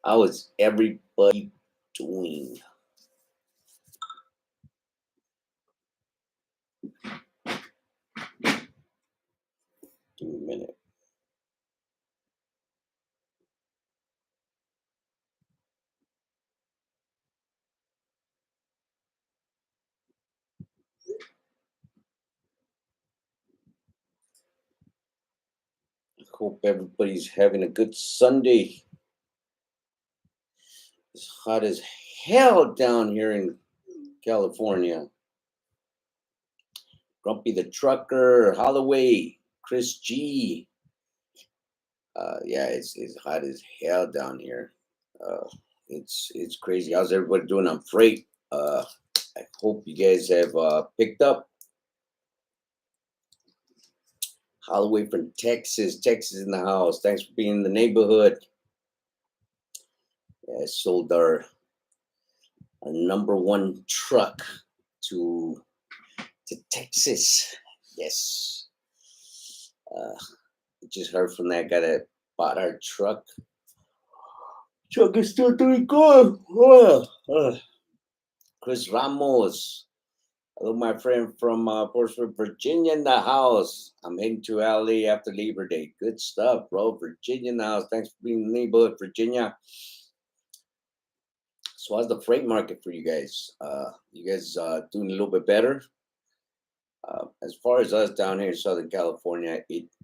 How is everybody doing? Give me a minute. Hope everybody's having a good Sunday. It's hot as hell down here in California. Grumpy the Trucker, Holloway, Chris G. Yeah, it's hot as hell down here. It's crazy. How's everybody doing on freight? I hope you guys have picked up. Holloway from Texas. Texas in the house. Thanks for being in the neighborhood. Yeah, I sold our number one truck to Texas. Yes. Just heard from that guy that bought our truck. Truck is still doing good. Chris Ramos. Hello, my friend from Portsmouth, Virginia in the house. I'm heading to LA after Labor Day. Good stuff, bro. Virginia in the house. Thanks for being in the neighborhood, Virginia. So how's the freight market for you guys? You guys doing a little bit better? As far as us down here in Southern California, it's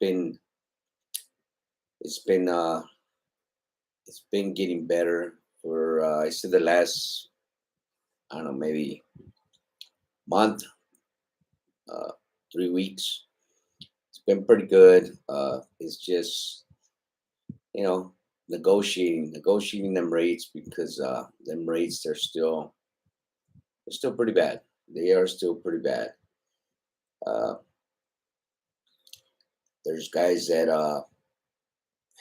been getting better for I said the last, I don't know, maybe month, 3 weeks. It's been pretty good. It's just, negotiating them rates, because them rates they're still pretty bad. They are still pretty bad. There's guys that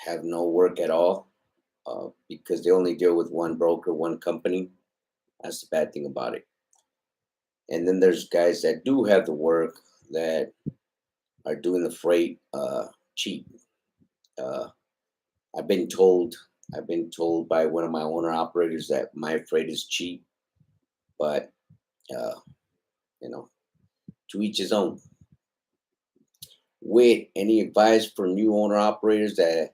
have no work at all, because they only deal with one broker, one company. That's the bad thing about it. And then there's guys that do have the work, that are doing the freight cheap. I've been told by one of my owner operators that my freight is cheap, but to each his own. With any advice for new owner operators that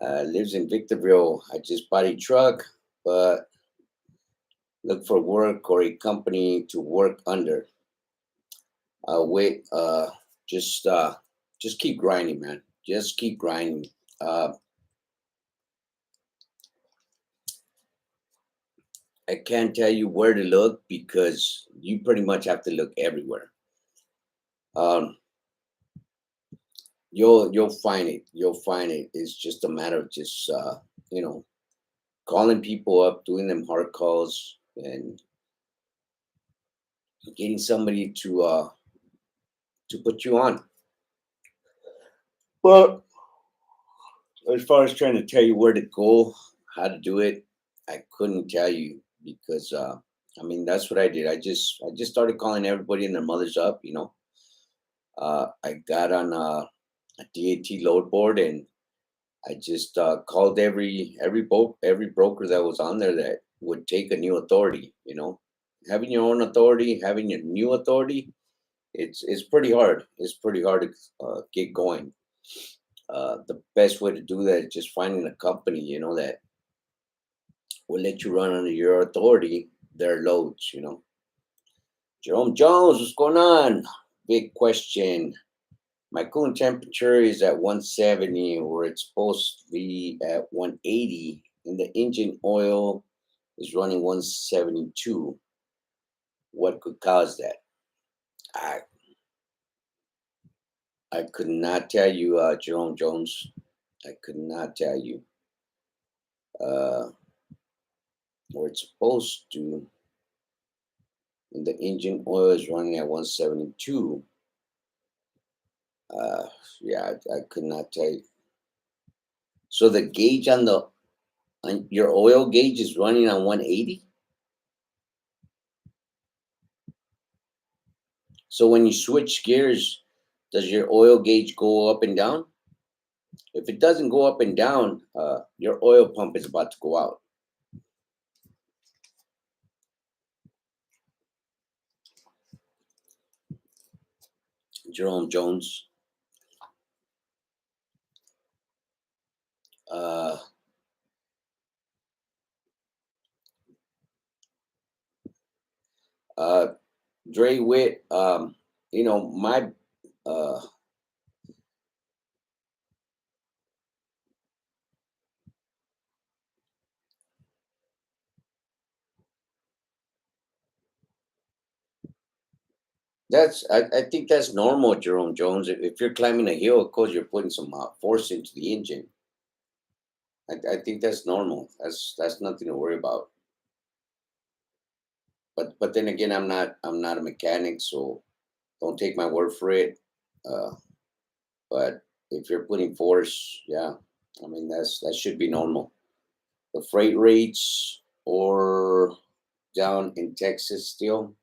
lives in Victorville? I just bought a truck, but look for work or a company to work under. Just keep grinding, man. Just keep grinding. I can't tell you where to look, because you pretty much have to look everywhere. You'll find it. You'll find it. It's just a matter of just calling people up, doing them hard calls, and getting somebody to put you on. But as far as trying to tell you where to go, how to do it, I couldn't tell you, because that's what I did. I just started calling everybody and their mothers up. I got on a DAT load board, and I just called every broker that was on there that would take a new authority. Having your own authority, having your new authority, it's pretty hard. It's pretty hard to get going. The best way to do that is just finding a company, that will let you run under your authority their loads. Jerome Jones, what's going on? Big question. My cooling temperature is at 170, where it's supposed to be at 180, and the engine oil is running 172. What could cause that? I could not tell you, Jerome Jones. I could not tell you. Where it's supposed to, and the engine oil is running at 172. Yeah, I could not tell you. So the gauge on your oil gauge is running on 180. So when you switch gears, does your oil gauge go up and down? If it doesn't go up and down, your oil pump is about to go out. Jerome Jones. Uh, uh, Dre Witt. My uh, I think that's normal, Jerome Jones. If you're climbing a hill, of course you're putting some force into the engine. I think that's normal. That's nothing to worry about. But then again, I'm not a mechanic, so don't take my word for it. Uh, but if you're putting force, yeah, I mean that should be normal. The freight rates or down in Texas still,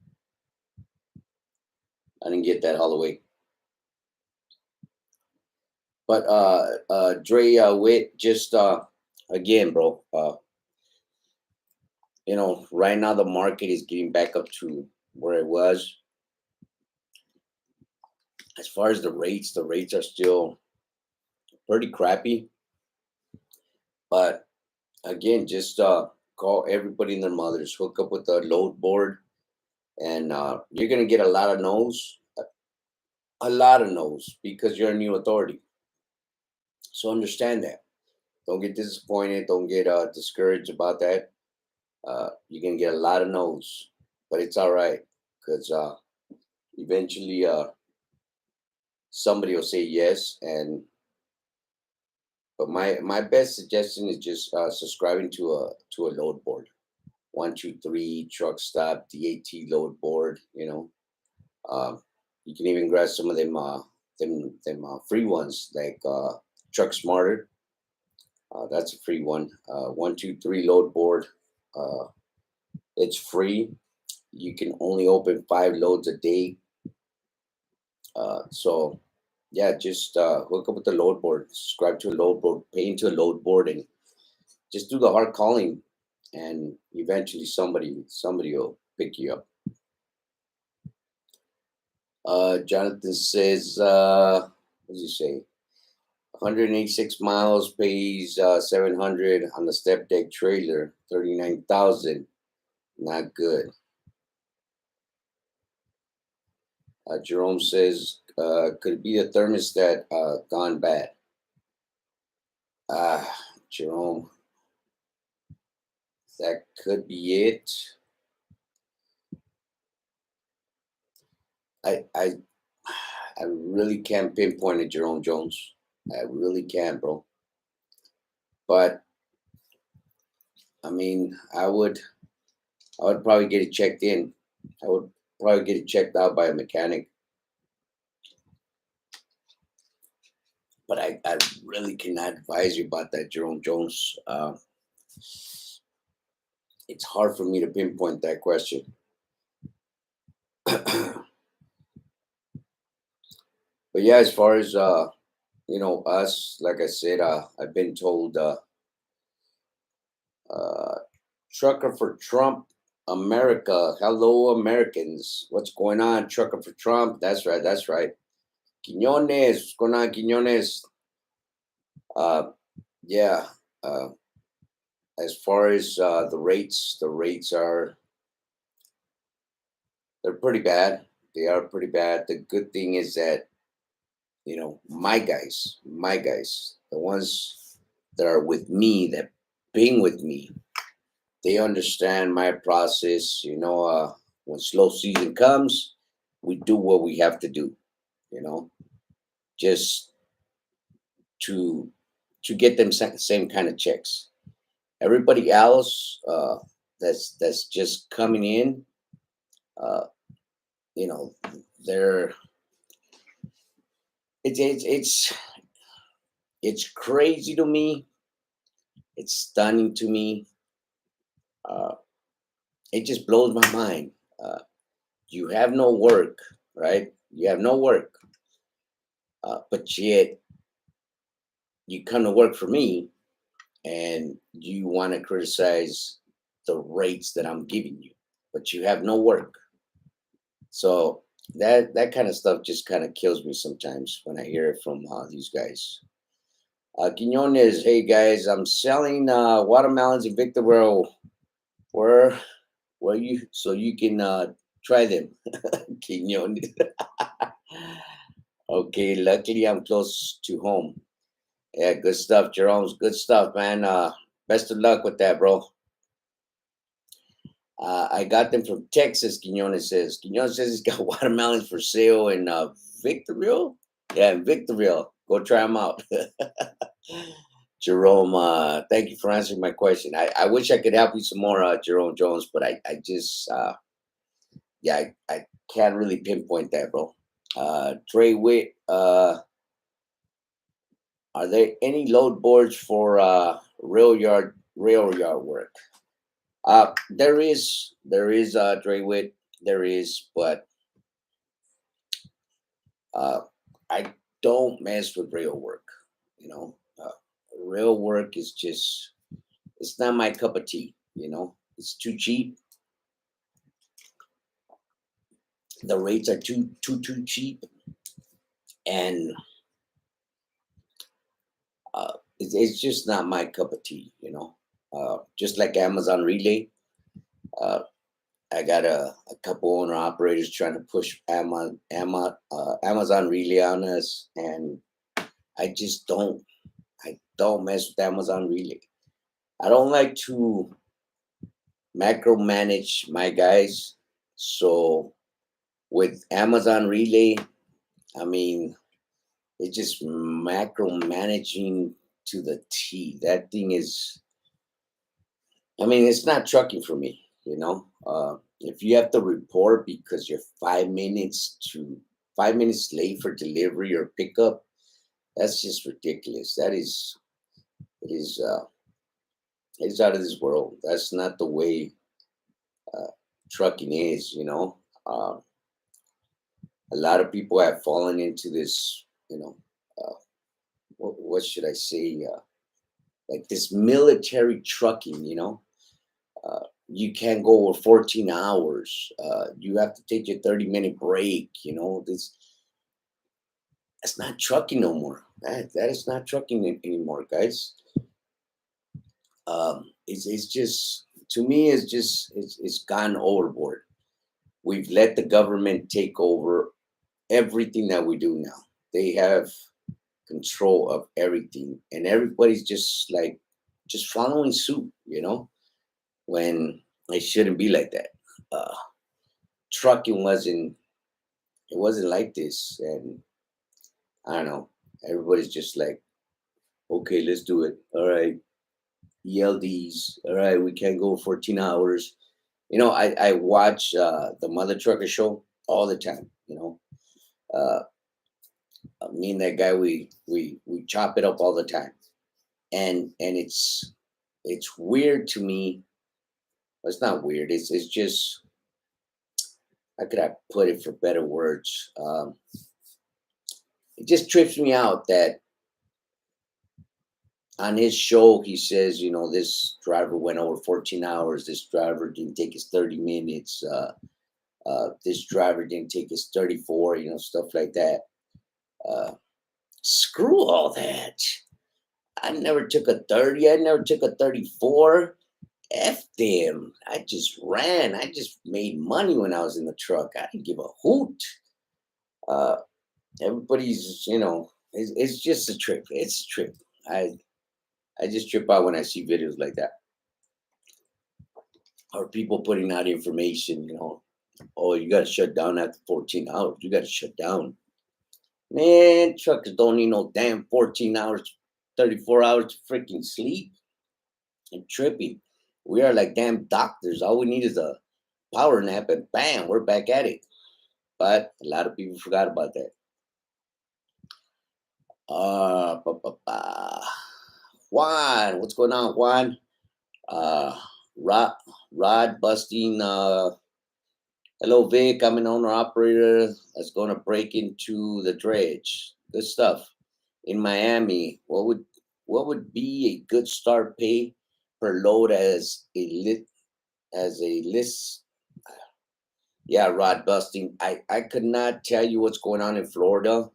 I didn't get that all the way. But Dre Witt, just again, bro. Right now the market is getting back up to where it was. As far as the rates are still pretty crappy. But again, just call everybody and their mothers, hook up with the load board, and you're gonna get a lot of no's, a lot of no's because you're a new authority. So understand that. Don't get disappointed. Don't get discouraged about that. You're gonna get a lot of no's, but it's all right because eventually somebody will say yes. And but my best suggestion is just subscribing to a load board. 123 truck stop DAT load board. Um, you can even grab some of them free ones like Truck Smarter. That's a free one. 123 load board. Uh, it's free. You can only open 5 loads a day. So yeah, just hook up with the load board, subscribe to a load board, pay into a load board, and just do the hard calling, and eventually somebody will pick you up. Jonathan says, what does he say? 186 miles, pays 700 on the step deck trailer, 39,000. Not good. Jerome says, could it be the thermostat gone bad? Jerome, that could be it. I I really can't pinpoint it, Jerome Jones. I really can't, bro. But I mean, I would probably get it checked in. I would probably get it checked out by a mechanic. But I really cannot advise you about that, Jerome Jones. It's hard for me to pinpoint that question. But yeah, as far as us, like I said, I've been told uh, trucker for Trump, America. Hello, Americans. What's going on, trucker for Trump? That's right. That's right. Quiñones, what's going on, Quiñones? Uh, yeah. Uh, as far as the rates are they're pretty bad. They are pretty bad. The good thing is that my guys, the ones that are with me, that being with me, they understand my process. When slow season comes, we do what we have to do. You know, just to get them same kind of checks. Everybody else that's just coming in, uh, you know, they're it's crazy to me. It's stunning to me. Uh, it just blows my mind. Uh, you have no work, right? You have no work, but yet you come to work for me and you want to criticize the rates that I'm giving you, but you have no work. So that kind of stuff just kind of kills me sometimes when I hear it from these guys. Quinones, hey guys, I'm selling watermelons in Victorville. Where where you so you can try them. Quinones. Okay, luckily I'm close to home. Yeah, good stuff, Jerome's good stuff, man. Best of luck with that, bro. I got them from Texas, Quinones says. Quinones says he's got watermelons for sale in Victorville. Yeah, in Victorville. Go try them out. Jerome, thank you for answering my question. I wish I could help you some more, Jerome Jones, but I just, yeah, I can't really pinpoint that, bro. Dre Witt, are there any load boards for rail yard work? There is Dre Witt, there is, but uh, I don't mess with rail work. You know, rail work is just it's not my cup of tea. You know, it's too cheap. The rates are too cheap, and it's just not my cup of tea. You know, just like Amazon Relay. Uh, I got a couple owner operators trying to push Amazon Relay on us, and I just don't mess with Amazon Relay. I don't like to macromanage my guys. So with Amazon Relay, I mean, it's just macromanaging to the T. That thing is, I mean, it's not trucking for me, you know. If you have to report because you're 5 minutes late for delivery or pickup, that's just ridiculous. It is, it's out of this world. That's not the way uh, trucking is, you know. A lot of people have fallen into this, you know, what should I say? Like this military trucking, you know. You can't go over 14 hours. You have to take your 30-minute break, you know. That's not trucking no more. That is not trucking anymore, guys. It's just, to me, it's gone overboard. We've let the government take over everything that we do now. They have control of everything, and everybody's just following suit, you know, when it shouldn't be like that. uh Trucking wasn't like this, and I don't know, everybody's just like, okay, let's do it, all right. ELDs, all right, we can't go 14 hours. You know, I watch the Mother Trucker show all the time, you know. uh Me and that guy, we chop it up all the time, and it's weird to me. Well, it's not weird. It's just, how could I put it for better words? It just trips me out that on his show he says, you know, this driver went over 14 hours. This driver didn't take his 30 minutes. This driver didn't take his 34. You know, stuff like that. Uh, Screw all that. I never took a 30. I never took a 34. F them. I just ran. I just made money when I was in the truck. I didn't give a hoot. Uh, Everybody's, you know, it's just a trip. It's a trip. I just trip out when I see videos like that, or people putting out information. You know, oh, you got to shut down after 14 hours. You got to shut down. Man, truckers don't need no damn 14 hours, 34 hours to freaking sleep. And tripping. We are like damn doctors. All we need is a power nap, and bam, we're back at it. But a lot of people forgot about that. Ba, ba, ba. Juan, what's going on, Juan? Uh, Rod, Rod busting. Hello, Vic. I'm an owner operator that's going to break into the dredge. Good stuff. In Miami, what would what would be a good start pay per load as a list? Yeah, rod busting. I could not tell you what's going on in Florida.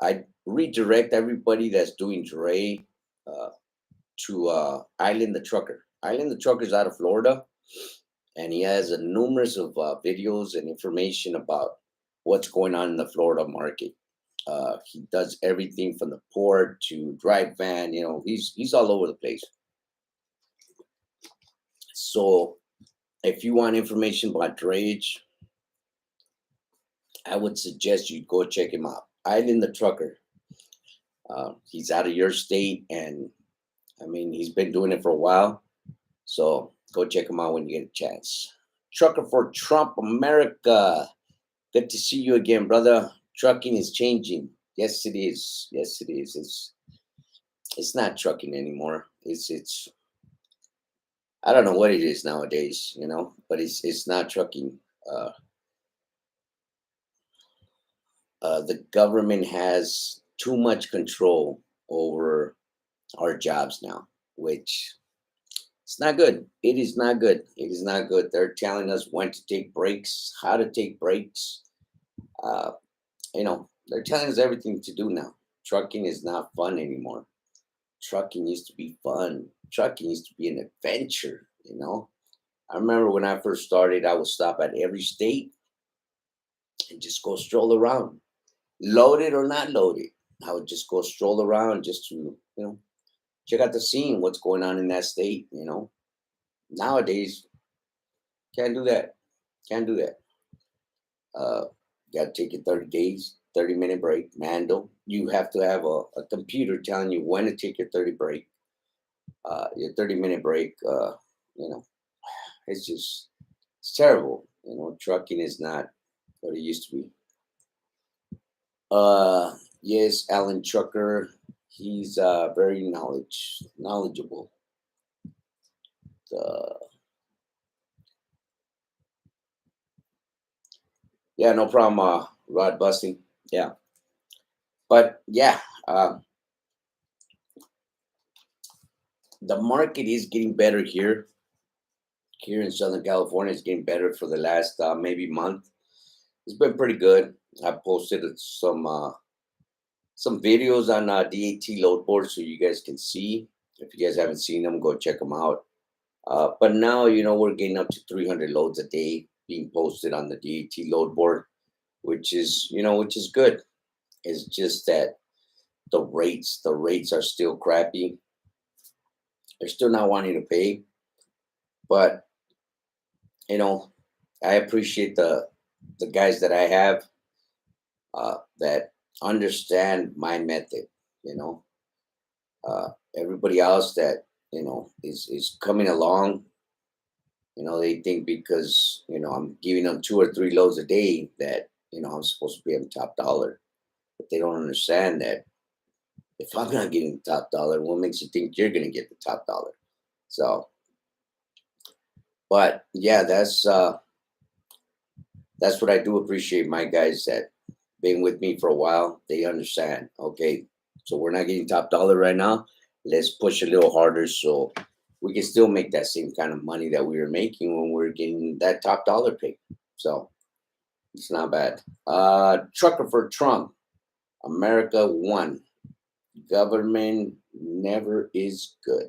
I redirect everybody that's doing Dre uh, to Island the Trucker. Island the Trucker is out of Florida, and he has a numerous of videos and information about what's going on in the Florida market. He does everything from the port to drive van. You know, he's all over the place. So if you want information about drayage, I would suggest you go check him out. Island the Trucker. He's out of your state, and I mean he's been doing it for a while. So go check him out when you get a chance. Trucker for Trump America. Good to see you again, brother. Trucking is changing. Yes, it is. Yes, it is. It's not trucking anymore. It's I don't know what it is nowadays, you know, but it's not trucking. Uh, the government has too much control over our jobs now, which it's not good. It is not good. It is not good. They're telling us when to take breaks, how to take breaks. Uh, you know, they're telling us everything to do now. Trucking is not fun anymore. Trucking used to be fun. Trucking used to be an adventure, you know. I remember when I first started, I would stop at every state and just go stroll around, loaded or not loaded. I would just go stroll around just to, check out the scene, what's going on in that state, you know. Nowadays, can't do that. Can't do that. Uh, got to take your 30 days, 30-minute break. Mando, you have to have a computer telling you when to take your 30-minute break. You know, it's just, it's terrible. You know, trucking is not what it used to be. Yes, Alan Trucker, he's very knowledgeable. Uh, yeah, no problem. Rod busting. Yeah, but yeah, the market is getting better here. Here in Southern California, it's getting better for the last maybe month. It's been pretty good. I posted some videos on DAT load board so you guys can see. If you guys haven't seen them, go check them out. But now, we're getting up to 300 loads a day being posted on the DAT load board, which is good. It's just that the rates are still crappy. They're still not wanting to pay, but you know, I appreciate the guys that I have that understand my method. You know, everybody else that is coming along. They think because I'm giving them 2 or 3 loads a day that I'm supposed to pay them top dollar, but they don't understand that if I'm not getting the top dollar, what makes you think you're going to get the top dollar? So, but yeah, that's what I do appreciate. My guys that been with me for a while, they understand. Okay, so we're not getting top dollar right now. Let's push a little harder so we can still make that same kind of money that we were making when we were getting that top dollar pay. So it's not bad. Trucker for Trump. America won. Government never is good.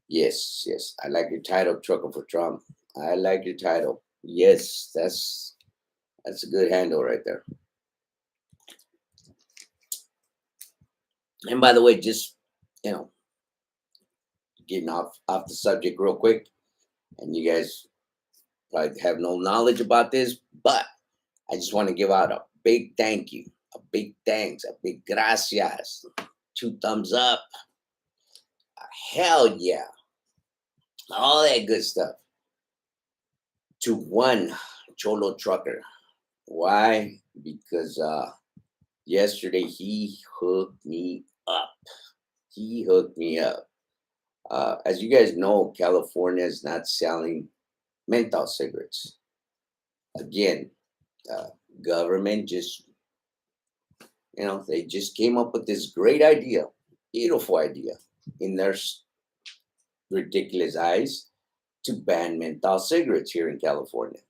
Yes, yes. I like your title, Trucker for Trump. I like your title. Yes, that's a good handle right there. And by the way, just you know, getting off the subject real quick, and you guys probably have no knowledge about this, but I just want to give out a big thank you, a big thanks, a big gracias, 2 thumbs up, hell yeah, all that good stuff to one Cholo trucker. Why? Because yesterday he hooked me up. He hooked me up. As you guys know, California is not selling menthol cigarettes. Again, uh, government just, they just came up with this great idea. beautiful idea in their ridiculous eyes to ban menthol cigarettes here in California.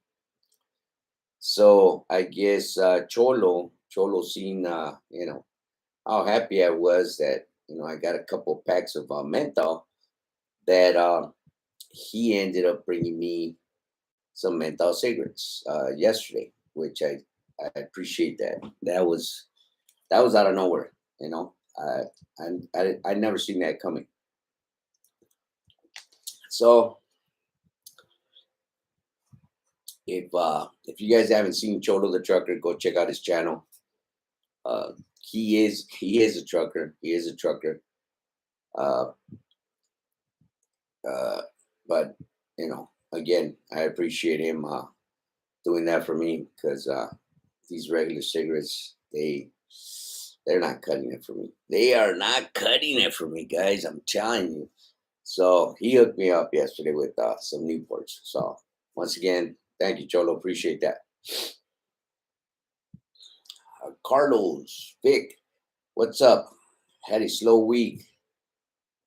So I guess Cholo seen how happy I was that I got a couple packs of menthol that he ended up bringing me some menthol cigarettes yesterday, which I appreciate that. That was out of nowhere. I never seen that coming. So if you guys haven't seen Cholo the Trucker, go check out his channel. He is a trucker. He is a trucker. Uh, but again, I appreciate him doing that for me because these regular cigarettes, they're not cutting it for me. They are not cutting it for me, guys. I'm telling you. So he hooked me up yesterday with some Newports. So once again, thank you, Cholo. Appreciate that. Carlos, Vic, what's up? Had a slow week.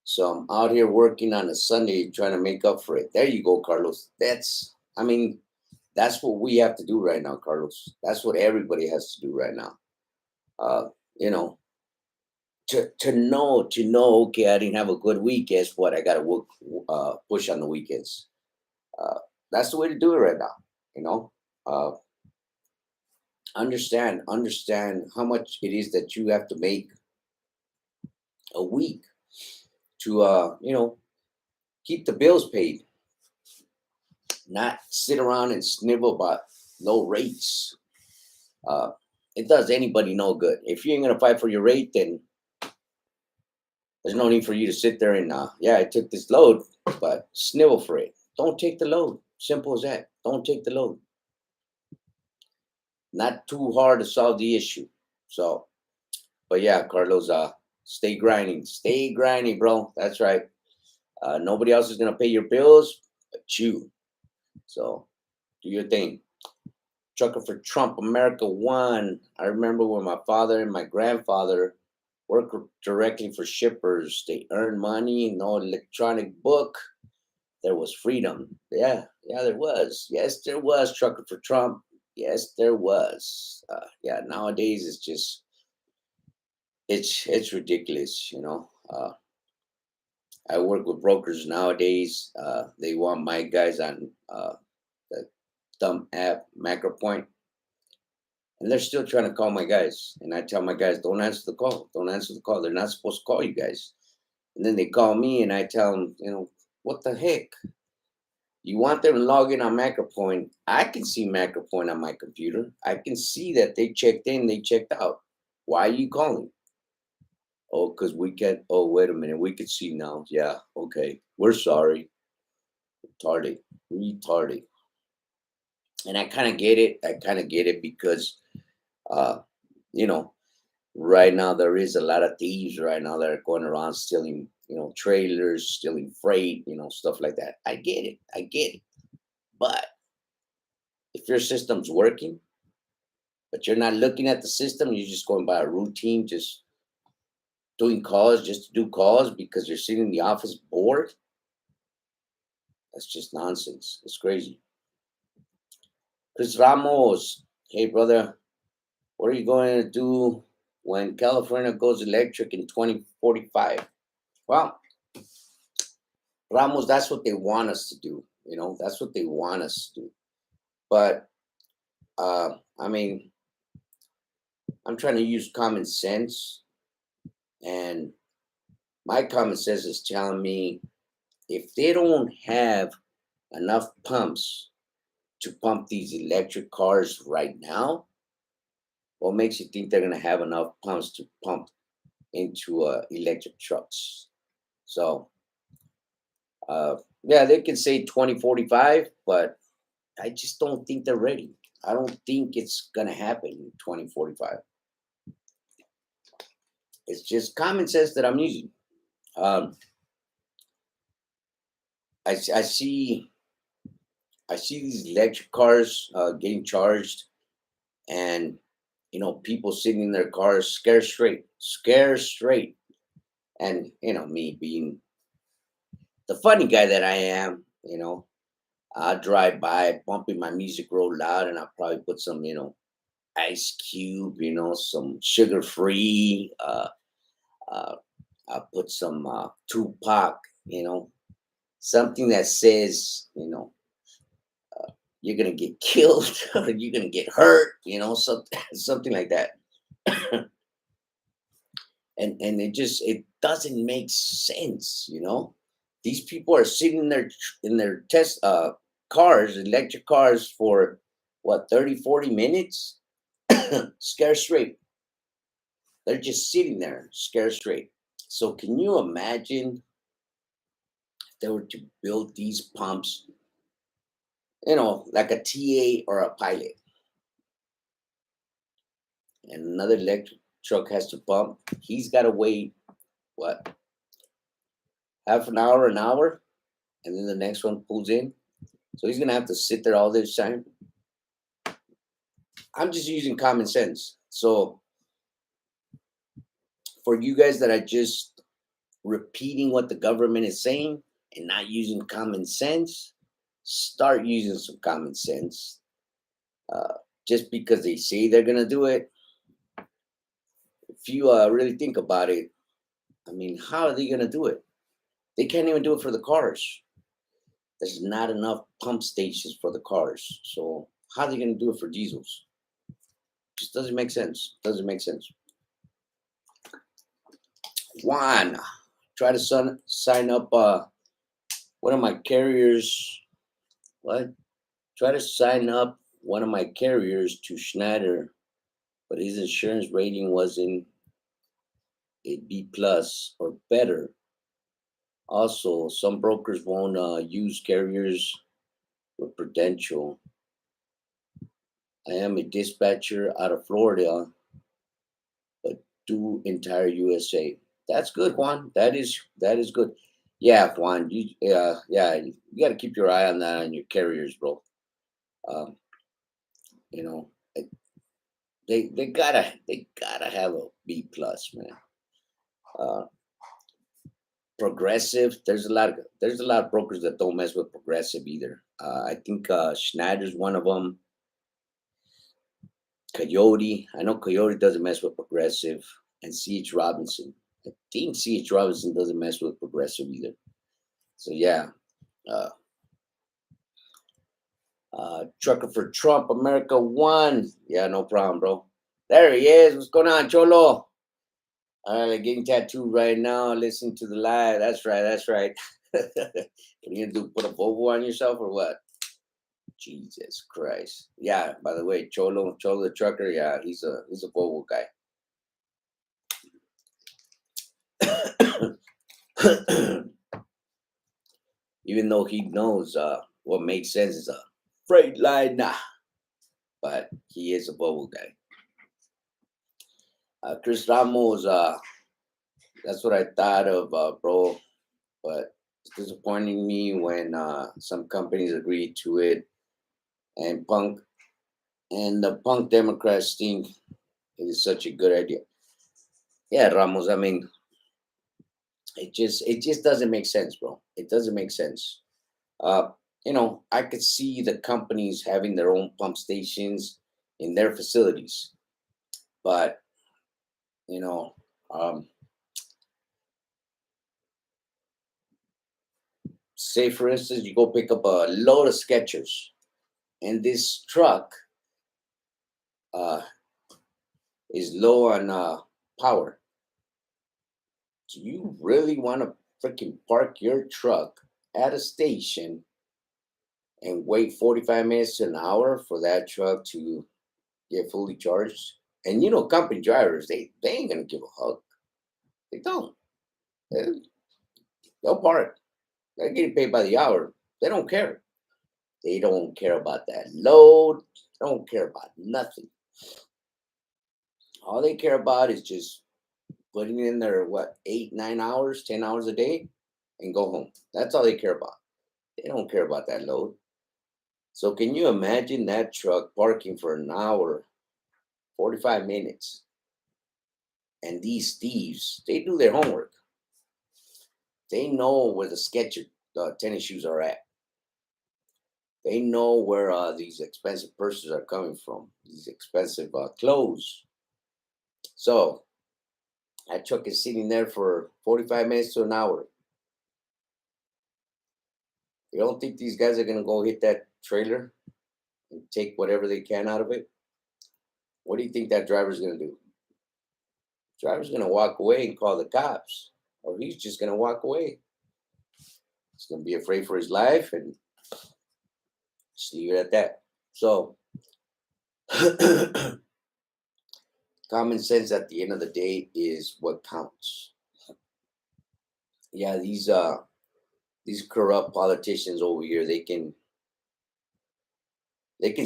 So I'm out here working on a Sunday trying to make up for it. There you go, Carlos. That's what we have to do right now, Carlos. That's what everybody has to do right now. Uh, you know, to know, okay, I didn't have a good week. Guess what? I got to work, push on the weekends. Uh, that's the way to do it right now. You know, uh, understand how much it is that you have to make a week to keep the bills paid, not sit around and snivel about low rates. Uh, it does anybody no good. If you ain't gonna fight for your rate, then there's no need for you to sit there and I took this load, but snivel for it. Don't take the load. Simple as that. Don't take the load. Not too hard to solve the issue. So, but yeah, Carlos, stay grinding, bro. That's right. Nobody else is gonna pay your bills but you. So do your thing. Trucker for Trump, America One. I remember when my father and my grandfather worked directly for shippers. They earned money, no electronic book. There was freedom. Yeah, there was. Yes, there was. Trucker for Trump. Yes, there was. Nowadays it's ridiculous. I work with brokers nowadays. They want my guys on the thumb app, Macro Point, and they're still trying to call my guys. And I tell my guys, don't answer the call. Don't answer the call. They're not supposed to call you guys. And then they call me, and I tell them, what the heck? You want them to log in on MacroPoint. I can see MacroPoint on my computer. I can see that they checked in, they checked out. Why are you calling? Oh, because we can't. Oh, wait a minute. We can see now. Yeah, okay. We're sorry. Retarded. And I kind of get it because, uh, you know, right now there is a lot of thieves right now that are going around stealing, trailers, stealing freight, stuff like that. I get it. But if your system's working, but you're not looking at the system, you're just going by a routine, just doing calls just to do calls because you're sitting in the office bored. That's just nonsense. It's crazy. Chris Ramos, hey brother, what are you going to do when California goes electric in 2045? Well, Ramos, that's what they want us to do. That's what they want us to do. But I mean, I'm trying to use common sense, and my common sense is telling me if they don't have enough pumps to pump these electric cars right now, what makes you think they're going to have enough pumps to pump into electric trucks? So, they can say 2045, but I just don't think they're ready. I don't think it's going to happen in 2045. It's just common sense that I'm using. I see these electric cars getting charged, and people sitting in their cars scared straight. And me being the funny guy that I am, I drive by bumping my music real loud, and I probably put some, Ice Cube, some Sugar Free. Uh, I put some Tupac, something that says, you're gonna get killed or you're gonna get hurt, something something like that. And it doesn't make sense. These people are sitting in their test cars, electric cars, for what, 30, 40 minutes, scared straight. They're just sitting there scared straight. So can you imagine if they were to build these pumps, like a TA or a pilot, and another electric truck has to pump? He's got to wait, what, half an hour, and then the next one pulls in. So he's gonna have to sit there all this time. I'm just using common sense. So for you guys that are just repeating what the government is saying and not using common sense, start using some common sense. Uh, just because they say they're gonna do it, if you really think about it, I mean, how are they gonna do it? They can't even do it for the cars. There's not enough pump stations for the cars. So how are they gonna do it for diesels? Just doesn't make sense. Doesn't make sense. Juan, try to sign up one of my carriers. What? Try to sign up one of my carriers to Schneider, but his insurance rating wasn't a B plus or better. Also, some brokers won't use carriers with Prudential. I am a dispatcher out of Florida, but do entire USA. That's good, Juan. That is good. Yeah, Juan. You got to keep your eye on that on your carriers, bro. Um, you know, eh, they gotta have a B plus, man. Uh, Progressive. There's a lot of brokers that don't mess with Progressive either. I think Schneider's one of them. Coyote. I know Coyote doesn't mess with Progressive, and CH Robinson. I think CH Robinson doesn't mess with Progressive either. So yeah, uh, Trucker for Trump, America One. Yeah, no problem, bro. There he is. What's going on, Cholo? All right, getting tattooed right now. Listen to the live. That's right. That's right. What are you gonna do? Put a Volvo on yourself or what? Jesus Christ. Yeah. By the way, Cholo the trucker. Yeah, he's a Volvo guy. Even though he knows what makes sense is a freight line, but he is a Volvo guy. Chris Ramos. That's what I thought of, bro. But it's disappointing me when some companies agree to it, and the punk Democrats think it is such a good idea. Yeah, Ramos. I mean, it just doesn't make sense, bro. It doesn't make sense. Uh, I could see the companies having their own pump stations in their facilities, but you know, um, say for instance, you go pick up a load of Skechers, and this truck uh, is low on power. Do you really want to freaking park your truck at a station and wait 45 minutes to an hour for that truck to get fully charged? And company drivers, they ain't gonna give a fuck. They don't. They- They'll park. They're getting paid by the hour. They don't care. They don't care about that load. They don't care about nothing. All they care about is just putting in their, what, 8, 9 hours, 10 hours a day, and go home. That's all they care about. They don't care about that load. So can you imagine that truck parking for an hour, 45 minutes, and these thieves, they do their homework. They know where the Skechers tennis shoes are at. They know where these expensive purses are coming from, these expensive clothes. So that truck is sitting there for 45 minutes to an hour. You don't think these guys are going to go hit that trailer and take whatever they can out of it? What do you think that driver's going to do? Driver's going to walk away and call the cops, or he's just going to walk away. He's going to be afraid for his life and just leave it at that. So, common sense at the end of the day is what counts. Yeah, these corrupt politicians over here, they can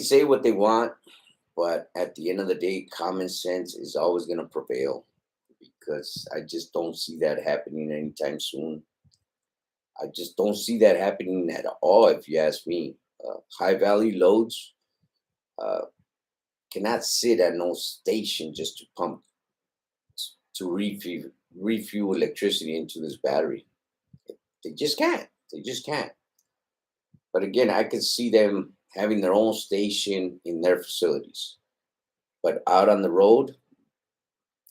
say what they want, but at the end of the day, common sense is always going to prevail, because I just don't see that happening anytime soon. I just don't see that happening at all, if you ask me. High value loads uh, cannot sit at no station just to pump, to refuel electricity into this battery. They just can't. They just can't. But again, I could see them having their own station in their facilities. But out on the road,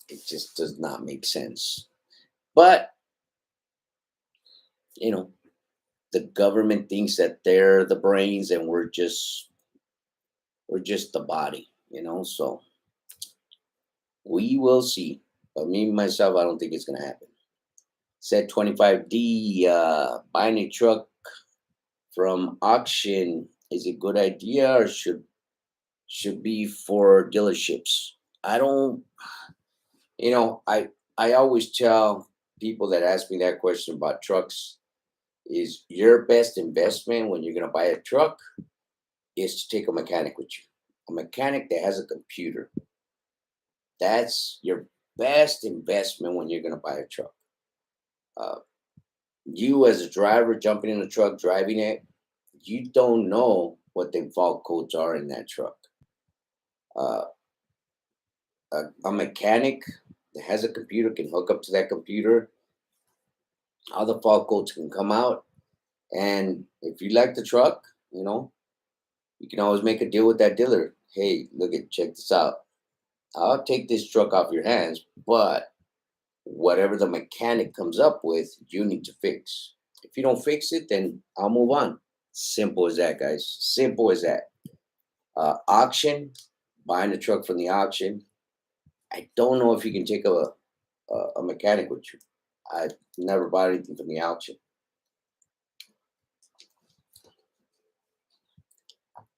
it just does not make sense. But, you know, the government thinks that they're the brains and we're just the body, so we will see. But me myself, I don't think it's gonna happen. Said 25D, buying a truck from auction is a good idea, or should be for dealerships. I don't, I always tell people that ask me that question about trucks, is your best investment when you're gonna buy a truck is to take a mechanic with you. A mechanic that has a computer. That's your best investment when you're gonna buy a truck. Uh, you as a driver jumping in a truck, driving it, you don't know what the fault codes are in that truck. Uh, a mechanic that has a computer can hook up to that computer. All the fault codes can come out, and if you like the truck, you can always make a deal with that dealer. Hey, check this out. I'll take this truck off your hands, but whatever the mechanic comes up with, you need to fix. If you don't fix it, then I'll move on. Simple as that, guys. Simple as that. Auction, buying a truck from the auction. I don't know if you can take a mechanic with you. I've never bought anything from the auction.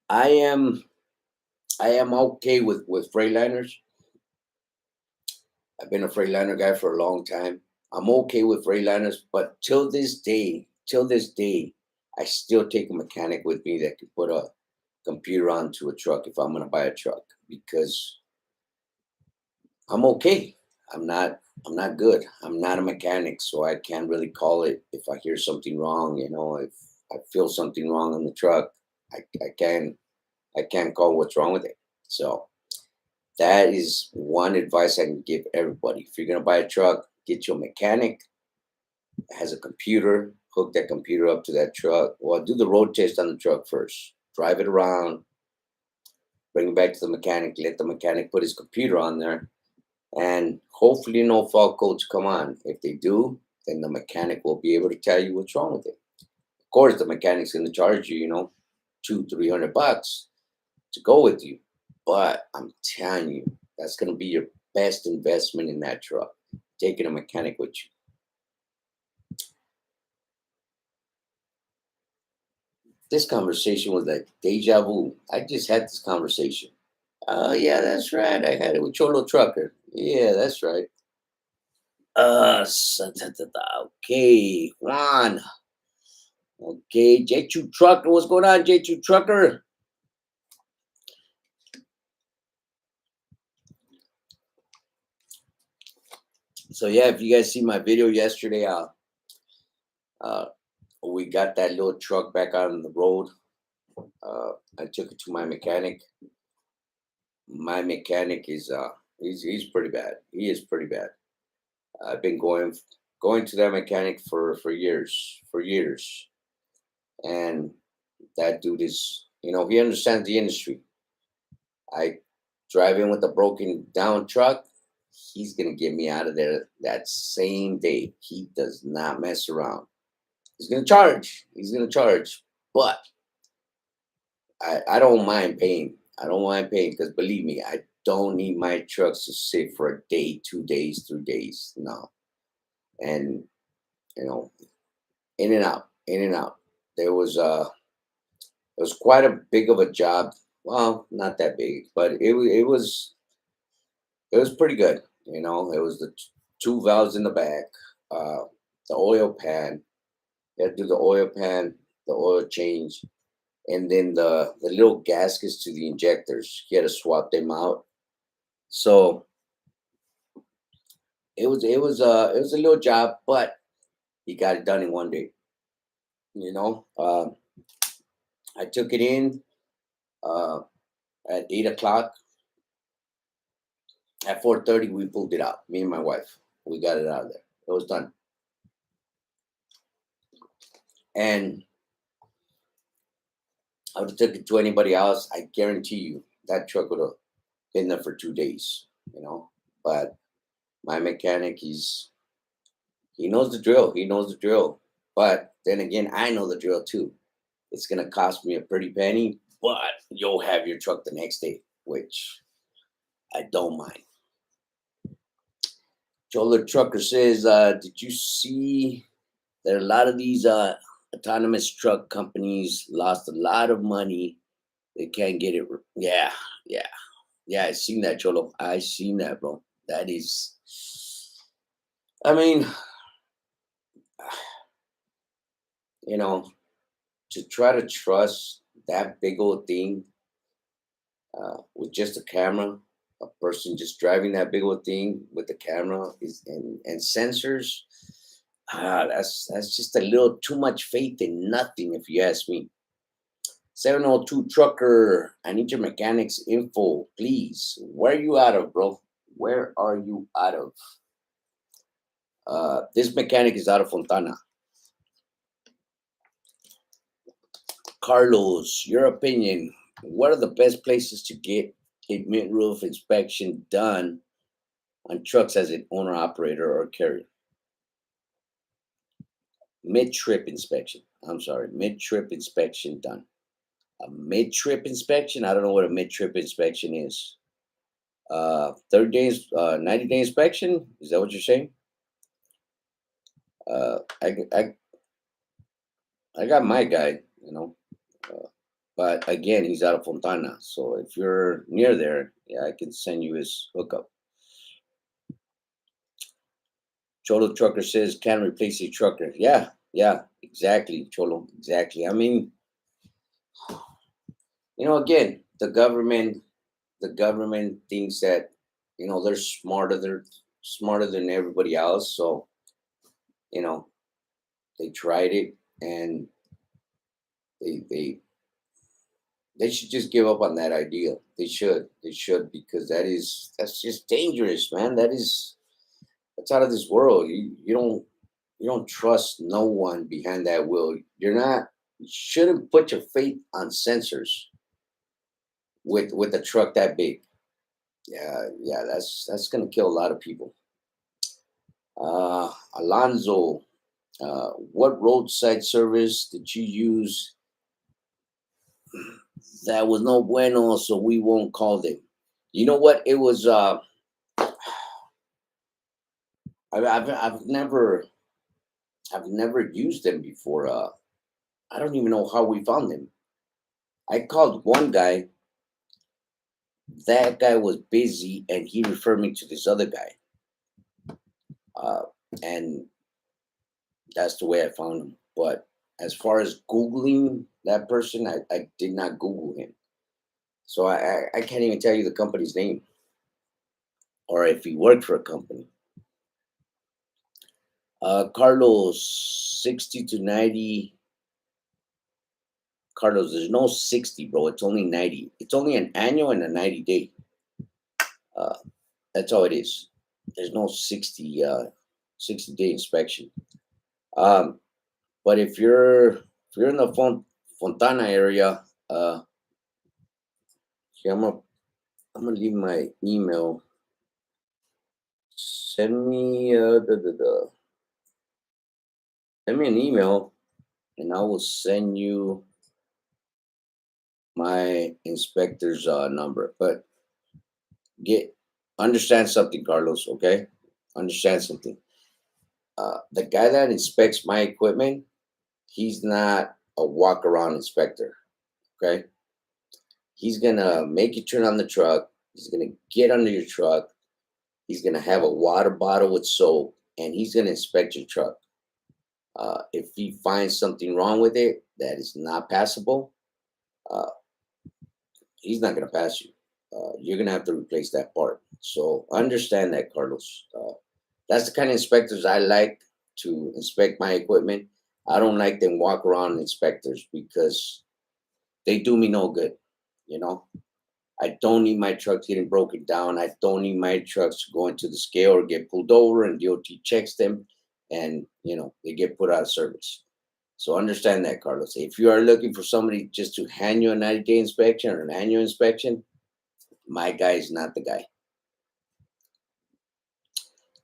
I am I am okay with Freightliners. I've been a Freightliner guy for a long time. I'm okay with Freightliners, but till this day, I still take a mechanic with me that can put a computer onto a truck if I'm gonna buy a truck, because I'm okay. I'm not good. I'm not a mechanic, so I can't really call it if I hear something wrong. If I feel something wrong on the truck, I can't call what's wrong with it. So that is one advice I can give everybody. If you're gonna buy a truck, get your mechanic that has a computer, hook that computer up to that truck. Well, do the road test on the truck first. Drive it around, bring it back to the mechanic, let the mechanic put his computer on there, and hopefully no fault codes come on. If they do, then the mechanic will be able to tell you what's wrong with it. Of course, the mechanic's gonna charge you, $200-300 to go with you. But I'm telling you, that's gonna be your best investment in that truck. Taking a mechanic with you. This conversation was like deja vu. I just had this conversation. Oh yeah, that's right. I had it with Cholo Trucker. Yeah, that's right. Okay, Juan. Okay, J2 Trucker. What's going on, J2 Trucker? So yeah, if you guys see my video yesterday, uh, we got that little truck back out on the road. I took it to my mechanic. My mechanic is he's pretty bad. He is pretty bad. I've been going. going to that mechanic for years, and that dude is, he understands the industry. I drive in with a broken down truck, he's gonna get me out of there that same day. He does not mess around. He's gonna charge. He's gonna charge, but I don't mind paying. I don't mind paying because believe me, I don't need my trucks to sit for a day, 2 days, 3 days. No, and you know, in and out, in and out. There was it was quite a big of a job. Well, not that big, but it was pretty good. It was the two valves in the back, uh, the oil pan. You had to do the oil pan, the oil change, and then the little gaskets to the injectors. You had to swap them out. So it was a little job, but he got it done in one day. I took it in uh, at 8 o'clock. At 4:30, we pulled it out. Me and my wife, we got it out of there. It was done. And I would have took it to anybody else. I guarantee you that truck would have been there for 2 days. But my mechanic, he knows the drill. He knows the drill. But then again, I know the drill too. It's gonna cost me a pretty penny, but you'll have your truck the next day, which I don't mind. Joel Trucker says, did you see that a lot of these autonomous truck companies lost a lot of money? They can't get it. Yeah, yeah, yeah. I seen that, Cholo. I seen that, bro. That is, I mean, you know, to try to trust that big old thing with just a camera, a person just driving that big old thing with the camera is and sensors. That's just a little too much faith in nothing, if you ask me. 702 trucker, I need your mechanics info, please. Where are you out of, bro? Where are you out of? This mechanic is out of Fontana. Carlos, your opinion. What are the best places to get a mid-roof inspection done on trucks as an owner, operator, or carrier? Mid-trip inspection. I'm sorry, mid-trip inspection done. A mid-trip inspection? I don't know what a mid-trip inspection is. 30 days, 90-day inspection? Is that what you're saying? Uh, I, I, I got my guy. But again, he's out of Fontana. So if you're near there, yeah, I can send you his hookup. Cholo Trucker says, can replace a trucker. Yeah, exactly, Cholo, exactly. I mean, again, the government thinks that, they're smarter than everybody else. So, you know, they tried it and they they should just give up on that idea. They should because that's just dangerous, man. That's out of this world. You don't trust no one behind that wheel. You shouldn't put your faith on sensors with a truck that big. Yeah, that's gonna kill a lot of people. Alonzo, what roadside service did you use that was no bueno, so we won't call them? You know what? It was. I've never used them before. I don't even know how we found them. I called one guy. That guy was busy, and he referred me to this other guy. Uh, and that's the way I found him. But as far as Googling that person, I did not Google him. So I can't even tell you the company's name or if he worked for a company. Carlos, 60 to 90. Carlos, there's no 60, bro. It's only 90. It's only an annual and a 90-day. Uh, that's all it is. There's no 60 60-day inspection. But if you're in the Fontana area, here, I'm gonna leave my email. Send me send me an email, and I will send you my inspector's number. But get understand something, Carlos. Okay, understand something. The guy that inspects my equipment, he's not a walk around inspector. Okay, he's gonna make you turn on the truck. He's gonna get under your truck. He's gonna have a water bottle with soap, and he's gonna inspect your truck. If he finds something wrong with it that is not passable, uh, he's not gonna pass you. You're gonna have to replace that part. So understand that, Carlos. That's the kind of inspectors I like to inspect my equipment. I don't like them walk around inspectors because they do me no good. You know, I don't need my trucks getting broken down. I don't need my trucks going to the scale or get pulled over and DOT checks them and, they get put out of service. So understand that, Carlos. If you are looking for somebody just to hand you a 90-day inspection or an annual inspection, my guy is not the guy.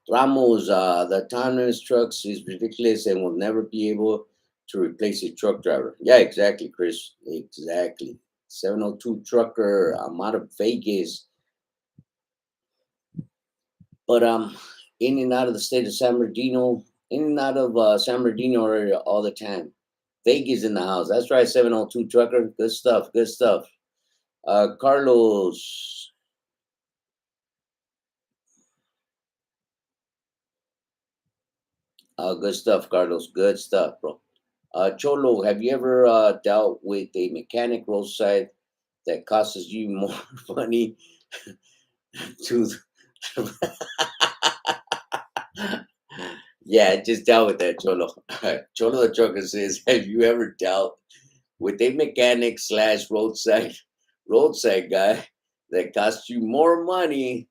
Ramos, the autonomous trucks is ridiculous and will never be able to replace a truck driver. Yeah, exactly, Chris. Exactly. 702 trucker. I'm out of Vegas, but in and out of the state of San Bernardino, in and out of San Bernardino area all the time. Vegas in the house. That's right, 702 trucker. Good stuff. Good stuff. Carlos. Good stuff, Carlos. Good stuff, bro. Cholo, have you ever dealt with a mechanic roadside that costs you more money to? Yeah, I just dealt with that, Cholo. Cholo the trucker says, have you ever dealt with a mechanic slash roadside guy that costs you more money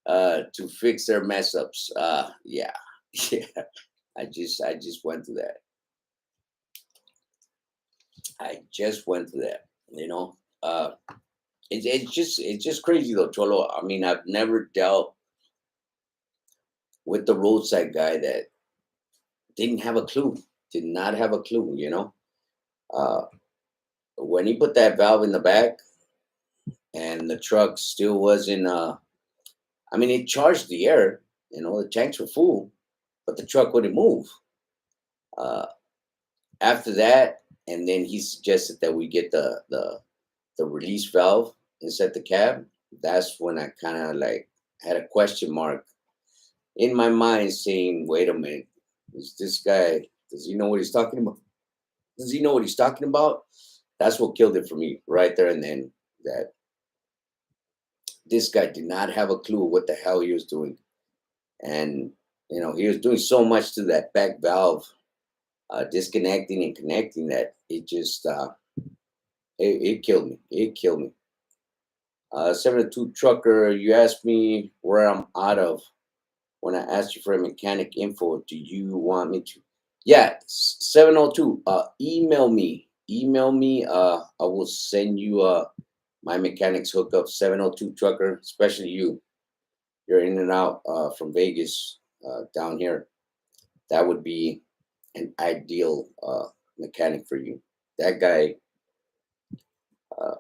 to fix their mess ups? Yeah, yeah. I just went through that. I just went through that. You know, it's just crazy though, Cholo. I mean, I've never dealt with the roadside guy that didn't have a clue, did not have a clue. Uh, when he put that valve in the back and the truck still wasn't. I mean, it charged the air. The tanks were full, but the truck wouldn't move. Uh, After that, and then he suggested that we get the release valve inside the cab. That's when I kind of like had a question mark in my mind saying, wait a minute, is this guy, does he know what he's talking about? Does he know what he's talking about? That's what killed it for me right there and then, that this guy did not have a clue what the hell he was doing. And, he was doing so much to that back valve, disconnecting and connecting, that it just, it killed me. It killed me. 72 trucker, you asked me where I'm out of when I asked you for a mechanic info. Do you want me to? Yeah, 702. Email me. Email me. I will send you my mechanics hookup. 702 trucker, especially you. You're in and out from Vegas down here. That would be an ideal mechanic for you. That guy, uh,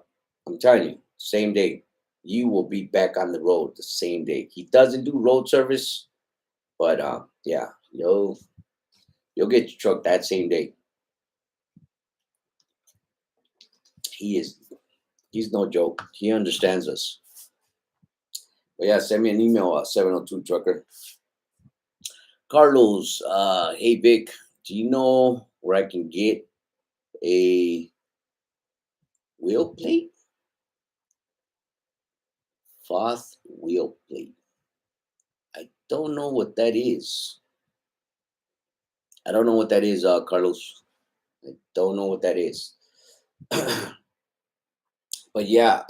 I'm telling you, same day. You will be back on the road the same day. He doesn't do road service, but yeah, you'll get your truck that same day. He is he's no joke. He understands us. But yeah, send me an email at 702 trucker. Carlos, hey Vic, do you know where I can get a wheel plate? Foth wheel plate. I don't know what that is. I don't know what that is, Carlos. I don't know what that is. But yeah,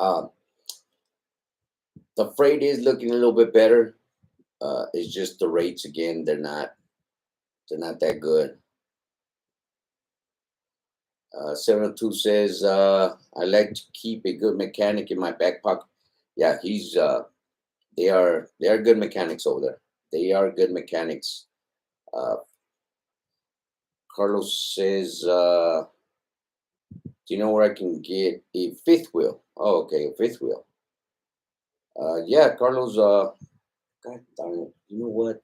the freight is looking a little bit better. It's just the rates again; they're not They're not that good. 702 says, I like to keep a good mechanic in my back pocket. Yeah, they are good mechanics over there. They are good mechanics. Uh, Carlos says, do you know where I can get a fifth wheel? Oh, okay, a fifth wheel. Yeah, Carlos, God darn it. You know what?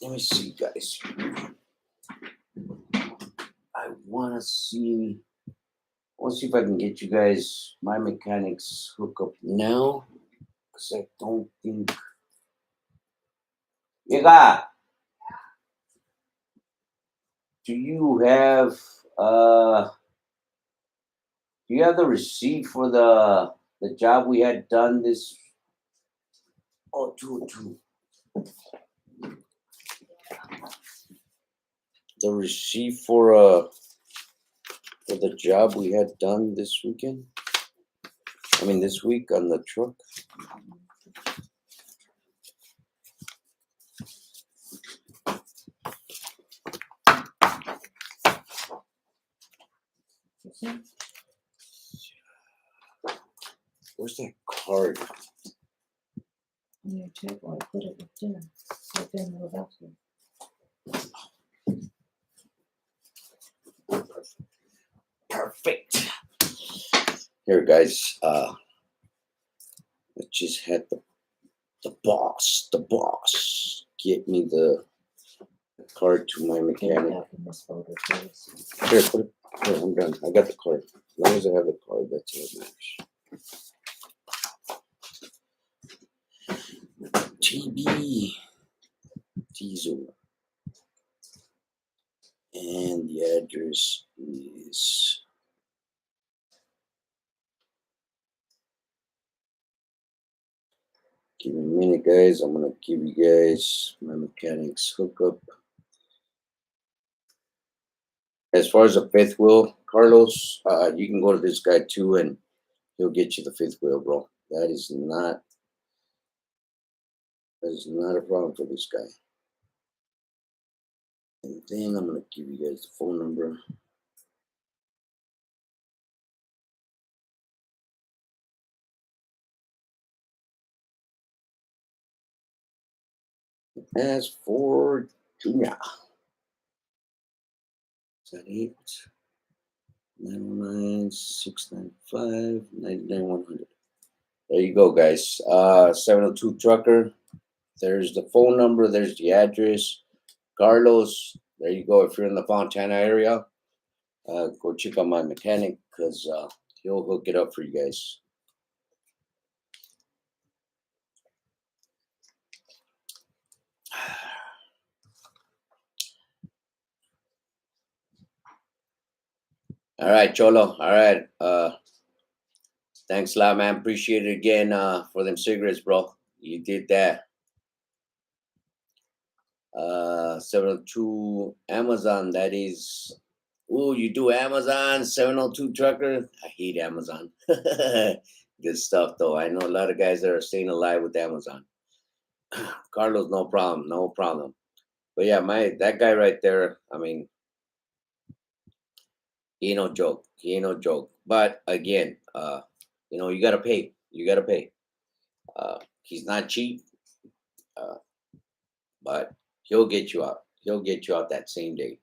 Let me see, guys. I want to see if I can get you guys my mechanics hookup now. Because I don't think. Yeah, do you have uh do you have the receipt for the job we had done this? Oh, two. The receipt for the job we had done this weekend. I mean this week on the truck. Where's that card? On your table, I put it with dinner. So then we're about to. Perfect. Here, guys. I just had the boss get me the card to my Get it mechanic. out in this folder, please. Here, put it. Here, I'm done. I got the card. As long as I have the card, that's all that matters. TB Diesel. And the address is. Give me a minute, guys. I'm gonna give you guys my mechanics hookup. As far as the fifth wheel, Carlos, you can go to this guy too, and he'll get you the fifth wheel, bro. That is not a problem for this guy. And then I'm gonna give you guys the phone number. As for Junior, is that 8? 909-695-99-100. There you go, guys. 702 Trucker. There's the phone number. There's the address. Carlos, there you go. If you're in the Fontana area, go check out my mechanic because he'll hook it up for you guys. All right, Cholo. All right. Thanks a lot, man. Appreciate it again for them cigarettes, bro. You did that. 702 Amazon. That is. Ooh, you do Amazon 702 Trucker. I hate Amazon. Good stuff, though. I know a lot of guys that are staying alive with Amazon. Carlos, no problem. But yeah, that guy right there. I mean, he ain't no joke. But again, you gotta pay. He's not cheap, but he'll get you out. He'll get you out that same day.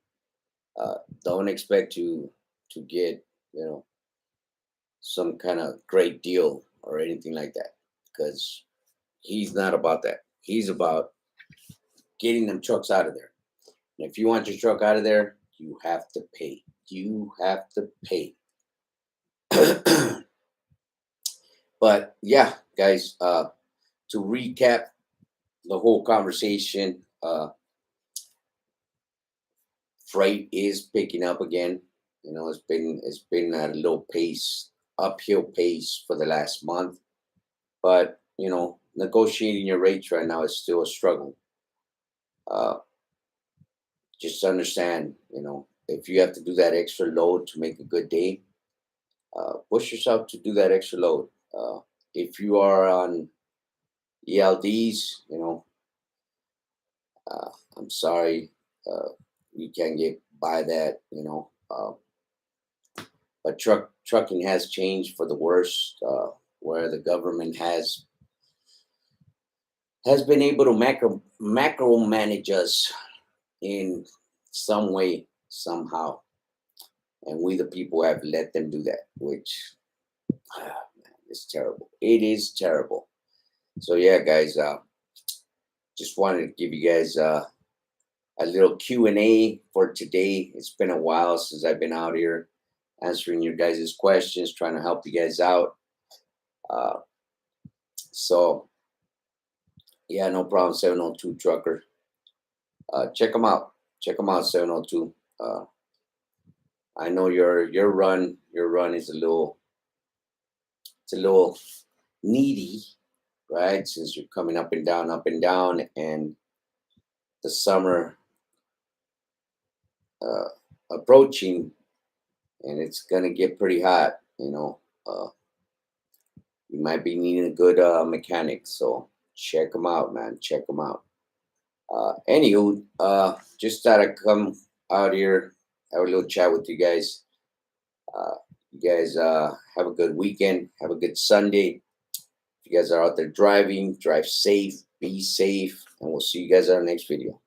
Don't expect to get some kind of great deal or anything like that, because he's not about that. He's about getting them trucks out of there. And if you want your truck out of there, you have to pay. But yeah, guys, to recap the whole conversation, freight is picking up again. It's been at a low pace, uphill pace for the last month. But negotiating your rates right now is still a struggle. Uh, just understand, if you have to do that extra load to make a good day, push yourself to do that extra load. If you are on ELDs, I'm sorry, you can't get by that, you know. But trucking has changed for the worse, where the government has been able to macro manage us in some way, somehow, and we the people have let them do that, which man, it's terrible. It is terrible. So yeah, guys, just wanted to give you guys a little Q&A for today. It's been a while since I've been out here answering your guys' questions, trying to help you guys out. Uh, so yeah, no problem. 702 Trucker. Check them out. Check them out. 702. I know your run is a little needy, right? Since you're coming up and down, and the summer uh, approaching, and it's gonna get pretty hot. You know, you might be needing a good mechanic. So check them out, man. Check them out. Anywho, just thought I'd come out here, have a little chat with you guys. You guys have a good weekend. Have a good Sunday. If you guys are out there driving, drive safe, be safe, and we'll see you guys on our next video.